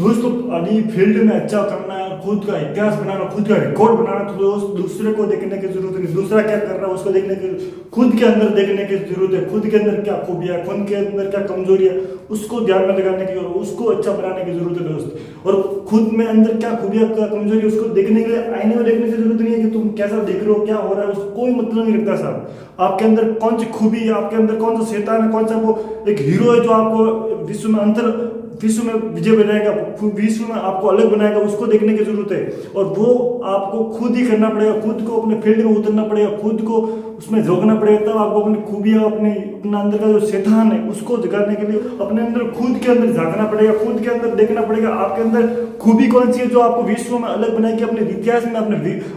दोस्तों अभी फील्ड में अच्छा करना है, खुद का इतिहास बनाना, खुद का रिकॉर्ड बनाना, तो दोस्त दूसरे को देखने की जरूरत नहीं, दूसरा क्या कर रहा है उसको देखने की, खुद के अंदर देखने की जरूरत है। खुद के अंदर क्या खूबियां, खुद के अंदर क्या कमजोरी है, उसको ध्यान में लगाने की और उसको अच्छा बनाने की जरूरत है दोस्त। और खुद में अंदर क्या खूबियां, क्या कमजोरी है, उसको देखने के लिए आईने में देखने की जरूरत नहीं है कि तुम कैसा देख रहे हो, क्या हो रहा है, उसको कोई मतलब नहीं रखता साहब। आपके अंदर कौन सी खूबी है, आपके अंदर कौन सा शैतान है, कौन सा वो एक हीरो है जो आपको विश्व में विश्व में विजय बनाएगा, विश्व में आपको अलग बनाएगा, उसको देखने की जरूरत है। और वो आपको खुद ही करना पड़ेगा, खुद को अपने फील्ड में उतरना पड़ेगा, खुद को उसमें झोंकना पड़ेगा, तब आपको अपनी खूबियां, अपना अंदर का जो शैतान है उसको जगाने के लिए अपने अंदर खुद के अंदर झांकना पड़ेगा, खुद के अंदर देखना पड़ेगा आपके अंदर खूबी कौन सी है जो आपको विश्व में अलग बनाएगी, अपने इतिहास में,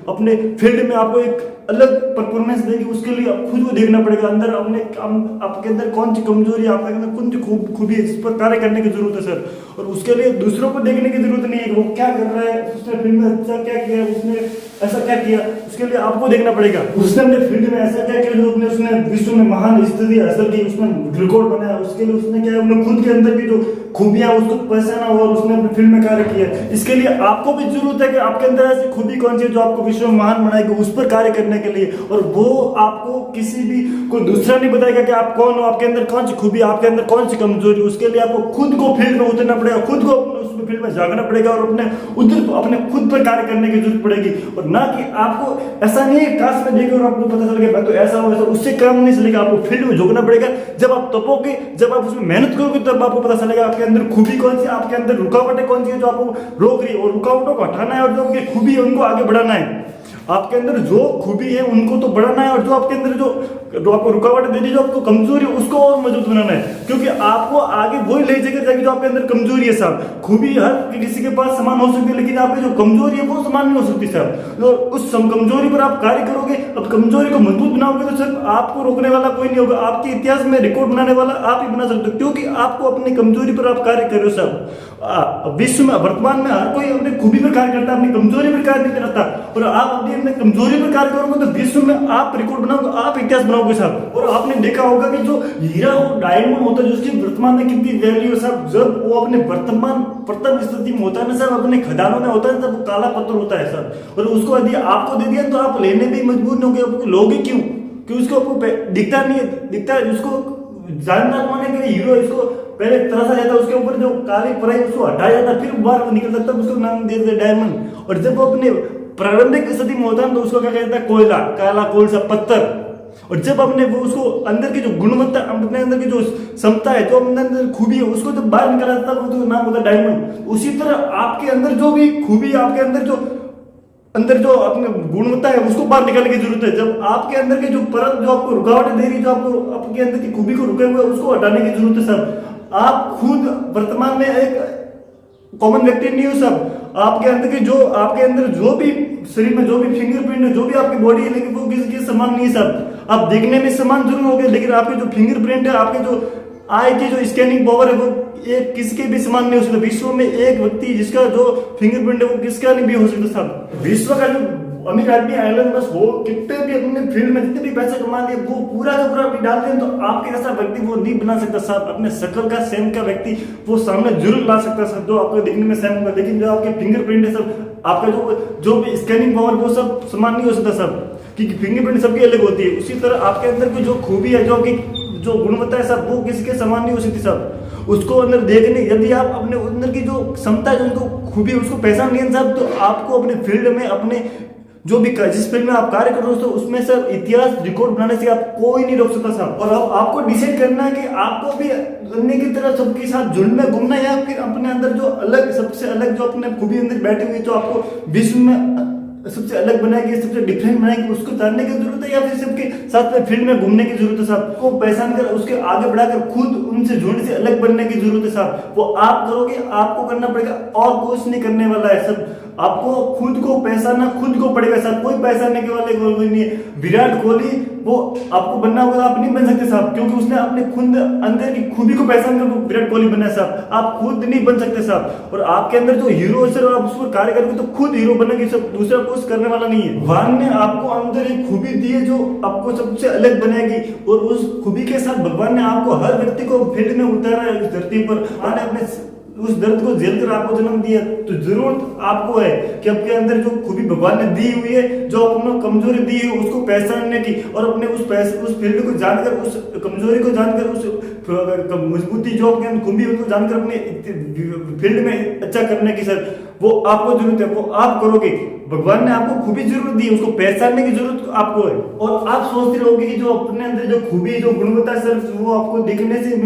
अपने फील्ड में आपको एक अलग परफॉर्मेंस देगी। उसके लिए खुद को देखना पड़ेगा अंदर आपके अंदर कौन सी कमजोरी है, आपके अंदर कौन सी खूबी है, इस पर कार्य करने की जरूरत है सर। और उसके लिए दूसरों को देखने की जरूरत नहीं है कि वो क्या कर रहा है, उसने फील्ड में अच्छा क्या किया, उसने ऐसा क्या किया, उसके लिए आपको देखना पड़ेगा उसने अपने फील्ड में ऐसा क्या किया जो उसने विश्व में महान स्थिति हासिल की, उसने रिकॉर्ड बनाया। उसके लिए उसने क्या है, खुद के अंदर की जो खूबियां उसको पहचाना और उसने अपने फील्ड में कार्य किया। इसके लिए आपको भी जरूरत है कि आपके अंदर ऐसी खूबी कौन सी है जो आपको विश्व में महान बनाएगी, उस पर कार्य करने के लिए। और वो आपको किसी भी कोई दूसरा नहीं बताएगा कि आप कौन हो, आपके अंदर कौन सी खूबी, आपके अंदर कौन सी कमजोरी। उसके लिए आपको खुद को फील्ड में उतरना पड़ेगा, खुद को उसमें फील्ड में जागना पड़ेगा और अपने खुद पर कार्य करने की जरूरत पड़ेगी। और ना कि आपको ऐसा नहीं है क्लास में देखे और आपको पता चल गया तो ऐसा हो, ऐसा उससे काम नहीं चलेगा। आपको फील्ड में झोंकना पड़ेगा। जब आप तपोगे, जब आप उसमें मेहनत करोगे, तब आपको पता चलेगा आपके अंदर खूबी कौन सी, आपके अंदर रुकावटें कौन सी है जो आपको रोक रही है। और रुकावटों को हटाना है और जो आपकी खूबी है उनको आगे बढ़ाना है। आपके अंदर जो खूबी है उनको तो बढ़ाना है और जो आपके अंदर जो आपको रुकावट दे रही है, जो आपको कमजोरी है, उसको और मजबूत बनाना है। क्योंकि आपको आगे वही ले जाकर जाएगी जो आपके अंदर कमजोरी है साहब। खूबी हर किसी के पास समान हो सकती है, लेकिन आपकी जो कमजोरी है वो समान नहीं हो सकती साहब। तो उस कमजोरी पर आप कार्य करोगे, अब कमजोरी को मजबूत बनाओगे तो सिर्फ आपको रोकने वाला कोई नहीं होगा। आपके इतिहास में रिकॉर्ड बनाने वाला आप ही बना सकते हो, क्योंकि आपको अपनी कमजोरी पर आप कार्य कर रहे हो साहब। विश्व में, वर्तमान में हर कोई अपनी खूबी पर कार्य करता है, अपनी कमजोरी पर कार्य नहीं करता। और आप अपनी कमजोरी पर कार्य करोगे तो विश्व में आप रिकॉर्ड बनाओगे, आप इतिहास बनाओगे साहब। और आपने देखा होगा कि जो हीरा और डायमंड होता है, जो उसकी वर्तमान में कितनी वैल्यू है साहब, जब वो अपने वर्तमान प्रथम स्थिति में होता है ना साहब, अपने खदानों में होता है, तब वो काला पत्थर होता है साहब। और उसको यदि आपको दे दिया तो आप लेने भी मजबूर नहीं होगे। लोगे क्यों? कि उसको दिखता नहीं है, दिखता है उसको जानदार माने के लिए हीरो, इसको पहले तराशा जाता है, उसके ऊपर जो काली पराई उसको हटाया जाता है, फिर बाहर निकल सकता है, उसको नाम दे देते डायमंड। और जब वो अपने प्रारंभिक स्थिति में होता है तो उसको क्या कहता है, कोयला, काला कोलसा पत्थर। और जब अपने वो उसको अंदर की जो गुणवत्ता, अपने अंदर की जो क्षमता है, जो अपने अंदर खूबी है, उसको जब बाहर निकाला जाता है तो नाम होता है डायमंड। उसी तरह आपके अंदर जो भी खूबी है, आपके अंदर जो अपने गुणवत्ता है, उसको बाहर निकालने की जरूरत है। जब आपके अंदर की जो परत जो आपको रुकावट दे रही है, जो आपको आपके अंदर की खूबी को रुके हुए, उसको हटाने की जरूरत है सब। आप खुद वर्तमान में एक कॉमन व्यक्ति नहीं हो सब। आपके अंदर जो भी शरीर में जो भी फिंगरप्रिंट है, जो भी आपकी बॉडी है, लेकिन वो किसी के समान नहीं सब। आप देखने में समान जरूर होंगे, लेकिन आपके जो फिंगरप्रिंट है, आपके जो आई की जो स्कैनिंग पावर है, वो एक किसके भी समान नहीं हो सकता। विश्व में एक व्यक्ति जिसका जो फिंगरप्रिंट है वो किसका नहीं भी हो सकता साहब। विश्व का जो अमीर आदमी एलन मस्क हो, कितने भी अपने फील्ड में जितने भी पैसे कमा लिए, वो पूरा का पूरा भी डाल दें तो आपके जैसा व्यक्ति वो नहीं बना सकता साहब। अपने शक्ल का सेम का व्यक्ति वो सामने जरूर ला सकता है, जो आपको दिखने में सेम होगा, लेकिन जो आपके फिंगरप्रिंट है सब, आपका जो भी स्कैनिंग पावर वो सब समान नहीं हो सकता सब, क्योंकि फिंगरप्रिंट सबकी अलग होती है। उसी तरह आपके अंदर की जो खूबी है, जो गुणवत्ता है सब, वो किसी के समान नहीं हो सकती सब। उसको अंदर देखने, यदि आप अपने अंदर की जो क्षमता है, जो खूबी है, उसको पहचान लिया साहब, तो आपको अपने फील्ड में, अपने जो भी जिस फील्ड में आप कार्य कर रहे हो, तो उसमें सर इतिहास रिकॉर्ड बनाने से आप कोई नहीं रोक सकता साहब। और अब आपको डिसाइड करना है कि आपको भी अन्य की तरह सबके साथ झुंड में घूमना है, या फिर अपने अंदर जो अलग, सबसे अलग जो अपने खूबी अंदर बैठी हुई, जो आपको विश्व में सबसे अलग बनाएगी, सबसे डिफरेंट बनाएगी, उसको जानने की जरूरत है, या फिर सबके साथ में फील्ड में घूमने की जरूरत है साहब। को पहचान कर उसके आगे बढ़ाकर खुद उनसे झुंड से अलग बनने की जरूरत है साहब। वो आप करोगे, आपको करना पड़ेगा, और कुछ नहीं करने वाला है सब। आपको खुद को पहचानना खुद को पड़ेगा साहब, कोई पहचानने के वाले कोई नहीं है। विराट कोहली वो आपको बनना होगा, आप नहीं बन सकते साहब, क्योंकि उसने अपने खुद अंदर की खूबी को पहचान कर विराट कोहली बना है साहब। आप खुद नहीं बन सकते साहब। और आपके अंदर जो हीरो है सर, आप उस पर कार्य करोगे तो खुद हीरो बनेंगे सब, दूसरा कुछ करने वाला नहीं है। भगवान ने आपको अंदर एक खूबी दी है जो आपको सबसे अलग बनाएगी, और उस खूबी के साथ भगवान ने आपको, हर व्यक्ति को फील्ड में उतारा है इस धरती पर। अपने उस दर्द को झेल कर आपको जन्म दिया, तो जरूरत आपको है कि आपके अंदर जो खूबी भगवान ने दी हुई है, जो अपना कमजोरी दी है उसको पहचानने की, और अपने उस फील्ड को जानकर, उस कमजोरी को जानकर, उस मजबूती जो आपके अंदर खूबी उनको जानकर अपने फील्ड में अच्छा करने की सर वो आपको जरूरत है, वो आप करोगे। भगवान ने आपको खूबी जरूरत दी है, उसको पहचानने की जरूरत आपको है। और आप सोचते रहोगे कि जो अपने अंदर जो खूबी जो गुणवत्ता सर वो आपको दिखने से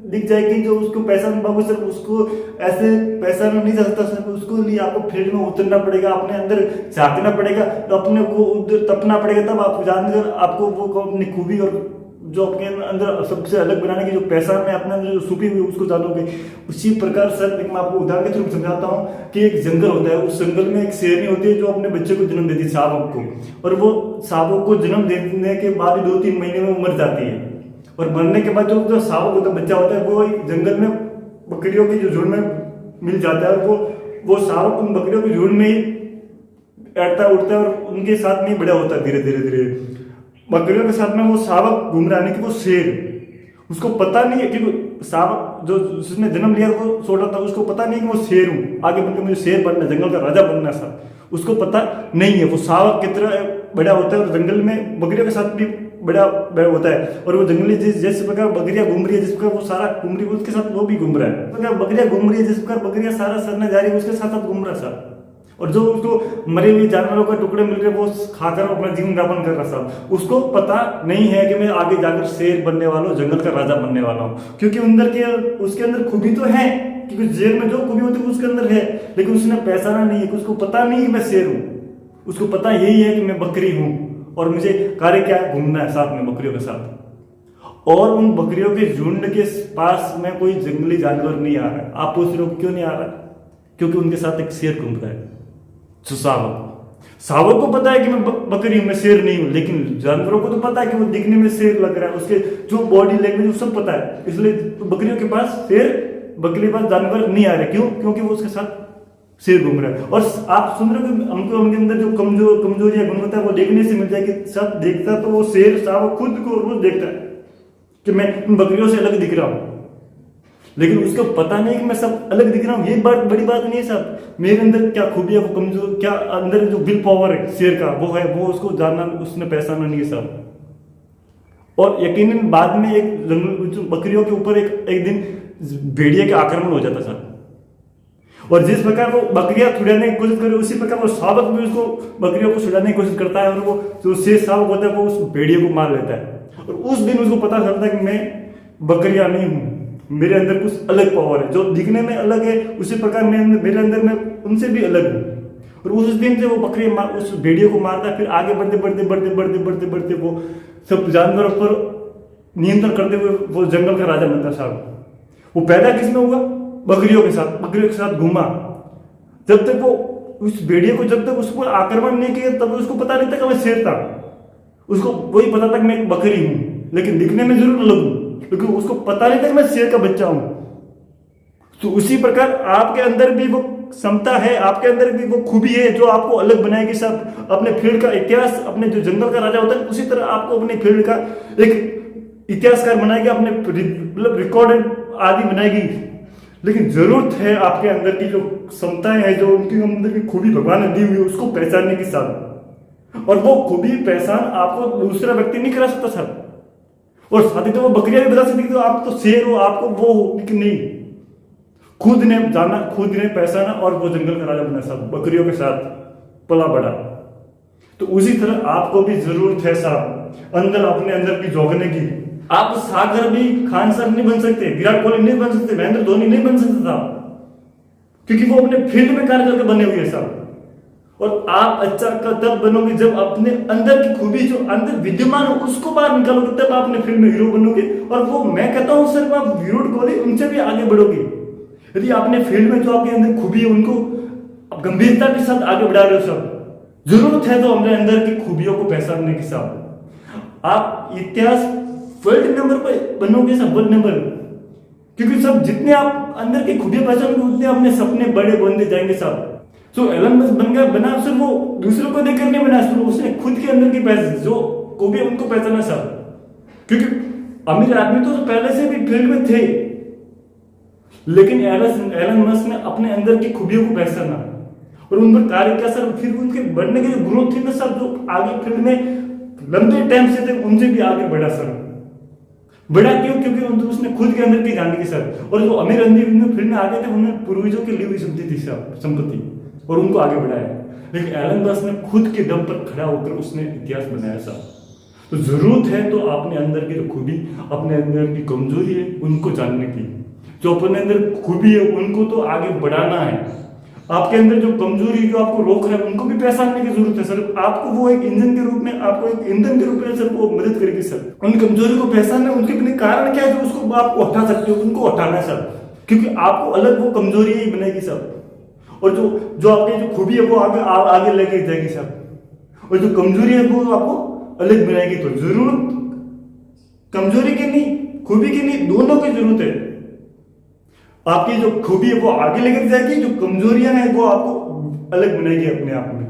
दिख जाएगी, जो उसको पहचान पाओगे सर, उसको ऐसे पहचाना नहीं जा सकता सर। उसको लिए आपको फील्ड में उतरना पड़ेगा, अपने अंदर झांकना पड़ेगा, तो अपने को उधर तपना पड़ेगा, तब आप जानकर आपको वो अपनी खूबी और जो आपके अंदर सबसे अलग बनाने की जो पहचान है अपने अंदर जो छुपी हुई उसको जानोगे। उसी प्रकार सर मैं आपको उदाहरण के थ्रू समझाता हूँ कि एक जंगल होता है, उस जंगल में एक शेरनी होती है जो अपने बच्चे को जन्म देती है, शावक को, और वो शावक को जन्म देने के बाद 2-3 महीने में मर जाती है। और मरने के बाद जो शावक होता है, बच्चा होता है, वो जंगल में बकरियों के जो झुंड में मिल जाता है, और वो शावक उन बकरियों के झुंड में ही बैठता उठता है और उनके साथ में बड़ा होता है। धीरे धीरे धीरे बकरियों के साथ में वो शावक घूम रहा है, कि वो शेर, उसको पता नहीं है कि शावक जो जिसने जन्म लिया वो छोटा था, उसको पता नहीं कि वो शेर हूँ, आगे बनकर मुझे शेर बनना, जंगल का राजा बनना सर, उसको पता नहीं है। वो शावक की तरह बड़ा होता है और जंगल में बकरियों के साथ भी बड़ा होता है, और वो जंगली जिस प्रकार बकरियां घूम रही है, जिस प्रकार वो सारा घूम रही है उसके साथ वो भी घूम रहा है। बकरियां घूम रही है, जिस प्रकार बकरियां सारा सरने जा रही है उसके साथ साथ घूम रहा है सर। और जो उसको मरे हुए जानवरों के टुकड़े मिल रहे वो खाकर अपना जीवन यापन कर रहा था, उसको पता नहीं है कि मैं आगे जाकर शेर बनने वाला हूँ, जंगल का राजा बनने वाला हूँ। क्योंकि अंदर के उसके अंदर खूबी तो है, क्योंकि जेल में जो खूबी होती है उसके अंदर है, लेकिन उसने पहचाना नहीं है, कि उसको पता नहीं कि मैं शेर हूँ, उसको पता यही है कि मैं बकरी हूँ और मुझे कार्य क्या है, घूमना है साथ में बकरियों के साथ। और उन बकरियों के झुंड के पास में कोई जंगली जानवर नहीं आ रहा है। आप पूछ रहे हो क्यों नहीं आ रहा? क्योंकि उनके साथ एक शेर घूम रहा है। शावक को पता है कि मैं बकरी हूं, मैं शेर नहीं हूं, लेकिन जानवरों को तो पता है कि वो दिखने में शेर लग रहा है, उसके जो बॉडी लैंग्वेज वो सब पता है, इसलिए तो बकरियों के पास बकरी के पास जानवर नहीं आ रहे। क्यों? क्योंकि वो उसके साथ शेर घूम रहा है। और आप सुन रहे हो कि हमको उनके अंदर जो कमजोरी या गुणवत्ता है वो देखने से मिल जाएगी। सब देखता तो वो शेर शावक खुद को रोज देखता है कि मैं इन बकरियों से अलग दिख रहा हूं, लेकिन उसको पता नहीं कि मैं सब अलग दिख रहा हूं। ये बात बड़ी बात नहीं है साहब, मेरे अंदर क्या खूबी है, वो कमजोर क्या अंदर जो विल पावर है शेर का वो है, वो उसको जानना, उसने पहचाना नहीं है साहब। और यकीनन बाद में एक जंगल बकरियों के ऊपर एक दिन भेड़िया का आक्रमण हो जाता था, और जिस प्रकार वो बकरियां छुड़ाने की कोशिश करे उसी प्रकार वो शावक भी उसको बकरियों को छुड़ाने की कोशिश करता है, और वो जो शेर शावक होता है वो उस भेड़िए को मार लेता है। और उस दिन उसको पता चलता है कि मैं बकरियां नहीं हूं, मेरे अंदर कुछ अलग पावर है, जो दिखने में अलग है उसी प्रकार मेरे अंदर मैं उनसे भी अलग हूँ। और उस दिन से वो बकरी उस भेड़िए को मारता है। फिर आगे बढ़ते बढ़ते बढ़ते बढ़ते बढ़ते बढ़ते वो सब जानवरों पर नियंत्रण करते हुए वो जंगल का राजा बनता साहब। वो पैदा किसमें हुआ? बकरियों के साथ घूमा। जब तक वो उस भेड़िए को, जब तक उसको आक्रमण नहीं किया तब उसको पता नहीं था कि मैं शेर था, उसको वही पता था कि मैं एक बकरी हूं, लेकिन दिखने में जरूर अलग हूं, क्योंकि उसको पता नहीं था कि मैं शेर का बच्चा हूं। तो उसी प्रकार आपके अंदर भी वो क्षमता है, आपके अंदर भी वो खूबी है जो आपको अलग बनाएगी सब। अपने फील्ड का इतिहास, अपने जो जंगल का राजा होता है उसी तरह आपको अपने फील्ड का एक इतिहासकार बनाएगी, अपने मतलब रिकॉर्ड आदि बनाएगी। लेकिन जरूरत है आपके अंदर की जो क्षमताएं हैं, जो उनके अंदर की खूबी भगवान ने दी हुई है उसको पहचानने की साथ। और वो खूबी पहचान आपको दूसरा व्यक्ति नहीं करा सकता सर। और साथ ही तो वो बकरियां भी बता सकती तो आप तो शेर हो, आपको वो हो, लेकिन नहीं, खुद ने जाना, खुद ने पहचाना और वो जंगल का राजा बना साहब, बकरियों के साथ पला बड़ा। तो उसी तरह आपको भी जरूरत है साहब अंदर, अपने अंदर की जोगने की। आप सागर भी खान सर नहीं बन सकते, विराट कोहली नहीं बन सकते, महेंद्र धोनी नहीं बन सकते साहब, क्योंकि वो अपने फील्ड में कार्य करके बने हुए साहब। और आप अच्छा तब बनोगे जब अपने अंदर की खूबी जो अंदर विद्यमान हो उसको बाहर निकालोगे, तब आप अपने फील्ड में हीरो बनोगे। और वो मैं कहता हूं सिर्फ आप विराट कोहली उनसे भी आगे बढ़ोगे यदि आपने फील्ड में जो आपके अंदर खूबी है उनको गंभीरता के साथ आगे बढ़ा रहे हो सब। जरूरत है तो अपने अंदर की खूबियों को पहचानने के साथ आप इतिहास वर्ल्ड नंबर पर बनोगे सब, वर्ल्ड नंबर। क्योंकि सब जितने आप अंदर की खूबियां पहचानोगे उतने अपने सपने बड़े बनते जाएंगे सब। तो एलन मस्क बन गया, बना सिर्फ वो दूसरों को देखकर नहीं बना, सिर्फ उसने खुद के अंदर की जो खूबी उनको पहचाना सब। क्योंकि अमीर आदमी तो पहले से भी फील्ड में थे, लेकिन एलन मस्क ने अपने अंदर की खूबियों को पहचाना और उन पर कार्य किया सर। फिर उनके बढ़ने की जो ग्रोथ थी ना सर, जो आगे फील्ड में लंबे टाइम से थे उनसे भी आगे बढ़ा सर। बढ़ा क्यों? क्योंकि उसने खुद के अंदर की जान की सर। और जो अमीर फील्ड में आगे थे उन्होंने पूर्वजों की ली हुई संपत्ति और उनको आगे बढ़ाया। लेकिन एलन मस्क ने खुद के दम पर खड़ा होकर उसने इतिहास बनाया सर। तो जरूरत है तो अपने अंदर की जो खूबी, अपने अंदर की कमजोरी है उनको जानने की। जो अपने अंदर खूबी है उनको तो आगे बढ़ाना है। आपके अंदर जो कमजोरी जो आपको रोक रहा है उनको भी पहचानने की जरूरत है सर। आपको वो एक इंजन के रूप में, आपको एक ईंधन के रूप में सर वो मदद करेगी सर। उन कमजोरी को पहचानना, उनके अपने कारण क्या है जो उसको आपको हटा सकते हो, उनको हटाना है सर। क्योंकि आपको अलग वो कमजोरी ही बनेगी सर। और जो आपकी जो खूबी है वो आगे लेके जाएगी सर। और जो कमजोरी है वो आपको अलग बनाएगी। तो जरूरत कमजोरी की नहीं, खूबी की नहीं, दोनों की जरूरत है। आपकी जो खूबी है वो आगे लेकर जाएगी, जो कमजोरियां हैं वो आपको अलग बनाएगी अपने आप में।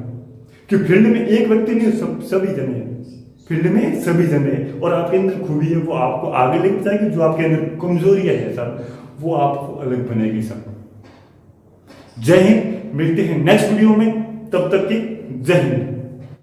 कि फील्ड में एक व्यक्ति नहीं, सभी जने हैं। फील्ड में सभी जने हैं और आपके अंदर खूबी है वो आपको आगे लेकर जाएगी। जो आपके अंदर कमजोरियां है सर वो आपको अलग बनेगी सर। जय हिंद। मिलते हैं नेक्स्ट वीडियो में, तब तक की जय हिंद।